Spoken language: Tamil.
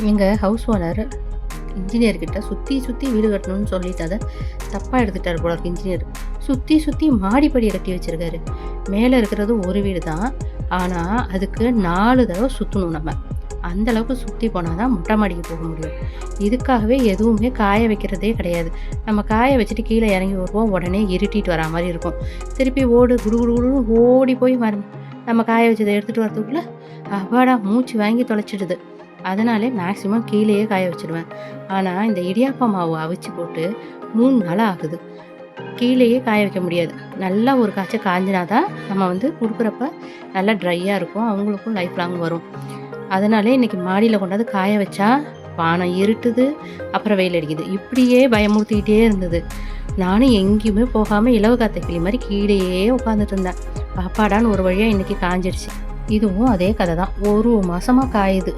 எங்கள் ஹவுஸ் ஓனர் இன்ஜினியர்கிட்ட சுற்றி சுற்றி வீடு கட்டணும்னு சொல்லிட்டு அதை தப்பாக எடுத்துட்டார் போல இருக்கு இன்ஜினியர். சுற்றி சுற்றி மாடிப்படியை கட்டி வச்சுருக்காரு. மேலே இருக்கிறது ஒரு வீடு தான், ஆனால் அதுக்கு 4 தடவை சுற்றணும். நம்ம அந்த அளவுக்கு சுற்றி போனால் தான் மொட்டை மாடிக்கு போக முடியும். இதுக்காகவே எதுவுமே காய வைக்கிறதே கிடையாது. நம்ம காய வச்சுட்டு கீழே இறங்கி வருவோம், உடனே இருட்டிட்டு வரா மாதிரி இருக்கும். திருப்பி ஓடு குடு குடு குடுன்னு ஓடி போய் நம்ம காய வச்சதை எடுத்துகிட்டு வரதுக்குள்ளே அப்பாடா மூச்சு வாங்கி தொலைச்சிடுது. அதனாலே மேக்ஸிமம் கீழேயே காய வச்சுடுவேன். ஆனால் இந்த இடியாப்ப மாவு அவிச்சு போட்டு 3 நாள் ஆகுது. கீழேயே காய வைக்க முடியாது. நல்லா ஒரு காய்ச்ச காய்ஞ்சினா தான் நம்ம குடுக்குறப்ப நல்லா ட்ரையாக இருக்கும். அவங்களுக்கும் லைஃப் லாங் வரும். அதனாலே இன்றைக்கி மாடியில் கொண்டாந்து காய வச்சா வானம் இருட்டுது, அப்புறம் வெயில் அடிக்குது. இப்படியே பயமுறுத்திக்கிட்டே இருந்தது. நானும் எங்கேயுமே போகாமல் இலவு காத்த கிளி மாதிரி கீழேயே உட்காந்துட்டு இருந்தேன். பாப்பாடான்னு ஒரு வழியாக இன்றைக்கி காஞ்சிடுச்சு. இதுவும் அதே கதை தான். ஒரு மாதமாக காயுது.